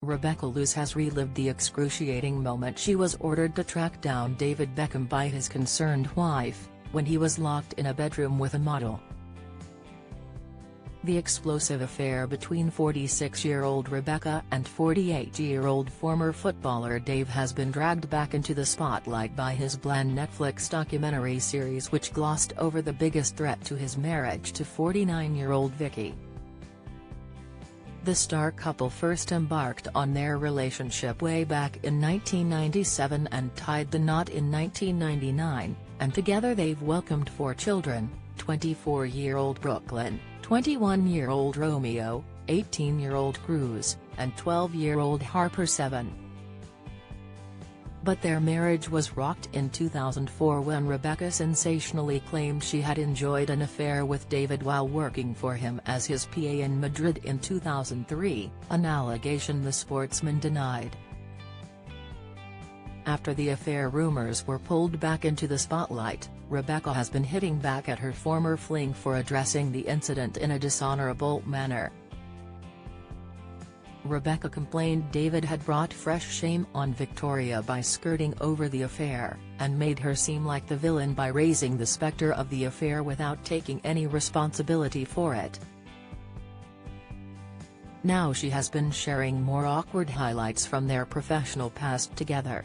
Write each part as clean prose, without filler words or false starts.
Rebecca Loos has relived the excruciating moment she was ordered to track down David Beckham by his concerned wife, when he was locked in a bedroom with a model. The explosive affair between 46-year-old Rebecca and 48-year-old former footballer Dave has been dragged back into the spotlight by his bland Netflix documentary series, which glossed over the biggest threat to his marriage to 49-year-old Vicky. The star couple first embarked on their relationship way back in 1997 and tied the knot in 1999, and together they've welcomed 4 children: 24-year-old Brooklyn, 21-year-old Romeo, 18-year-old Cruz, and 12-year-old Harper 7. But their marriage was rocked in 2004 when Rebecca sensationally claimed she had enjoyed an affair with David while working for him as his PA in Madrid in 2003, an allegation the sportsman denied. After the affair rumors were pulled back into the spotlight, Rebecca has been hitting back at her former fling for addressing the incident in a dishonorable manner. Rebecca complained David had brought fresh shame on Victoria by skirting over the affair, and made her seem like the villain by raising the specter of the affair without taking any responsibility for it. Now she has been sharing more awkward highlights from their professional past together.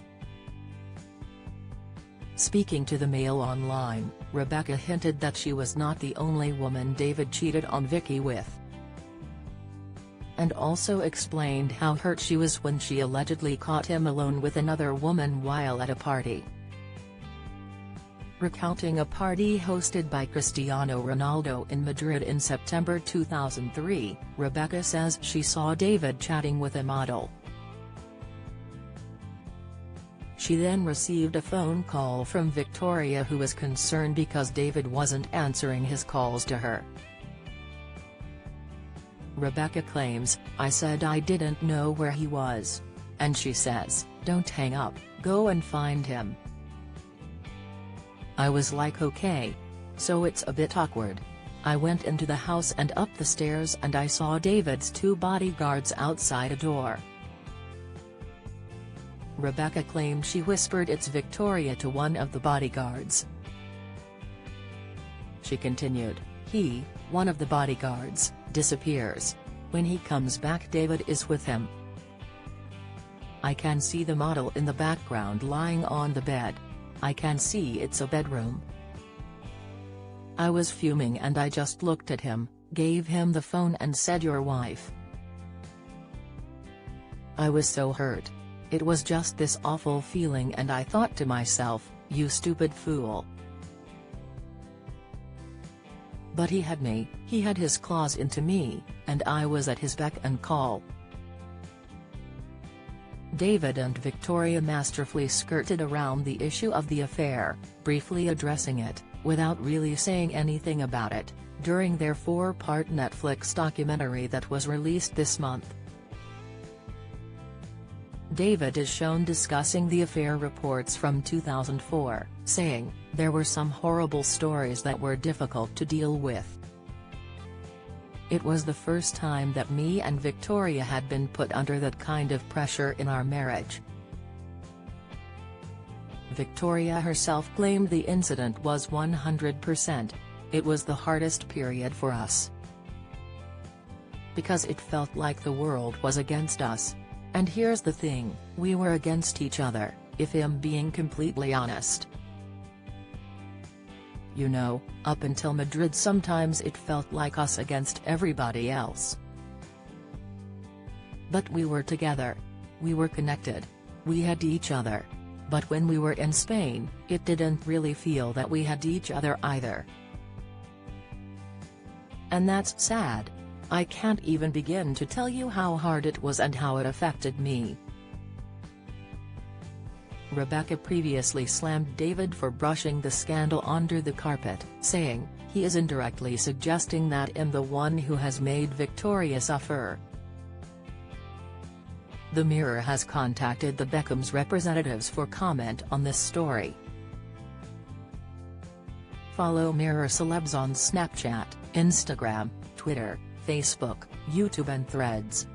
Speaking to the Mail Online, Rebecca hinted that she was not the only woman David cheated on Vicky with, and also explained how hurt she was when she allegedly caught him alone with another woman while at a party. Recounting a party hosted by Cristiano Ronaldo in Madrid in September 2003, Rebecca says she saw David chatting with a model. She then received a phone call from Victoria, who was concerned because David wasn't answering his calls to her. Rebecca claims, "I said I didn't know where he was. And she says, 'Don't hang up, go and find him.' I was like, okay. So it's a bit awkward. I went into the house and up the stairs and I saw David's 2 bodyguards outside a door." Rebecca claimed she whispered "It's Victoria" to one of the bodyguards. She continued, "One of the bodyguards, disappears. When he comes back, David is with him. I can see the model in the background lying on the bed. I can see it's a bedroom. I was fuming and I just looked at him, gave him the phone and said, 'Your wife.' I was so hurt. It was just this awful feeling and I thought to myself, 'You stupid fool.' But he had me, he had his claws into me, and I was at his beck and call." David and Victoria masterfully skirted around the issue of the affair, briefly addressing it, without really saying anything about it, during their 4-part Netflix documentary that was released this month. David is shown discussing the affair reports from 2004, saying, "There were some horrible stories that were difficult to deal with. It was the first time that me and Victoria had been put under that kind of pressure in our marriage." Victoria herself claimed the incident was 100%. "It was the hardest period for us. Because it felt like the world was against us. And here's the thing, we were against each other, if I'm being completely honest. You know, up until Madrid sometimes it felt like us against everybody else. But we were together. We were connected. We had each other. But when we were in Spain, it didn't really feel that we had each other either. And that's sad. I can't even begin to tell you how hard it was and how it affected me." Rebecca previously slammed David for brushing the scandal under the carpet, saying, "He is indirectly suggesting that I'm the one who has made Victoria suffer." The Mirror has contacted the Beckham's representatives for comment on this story. Follow Mirror Celebs on Snapchat, Instagram, Twitter, Facebook, YouTube and Threads.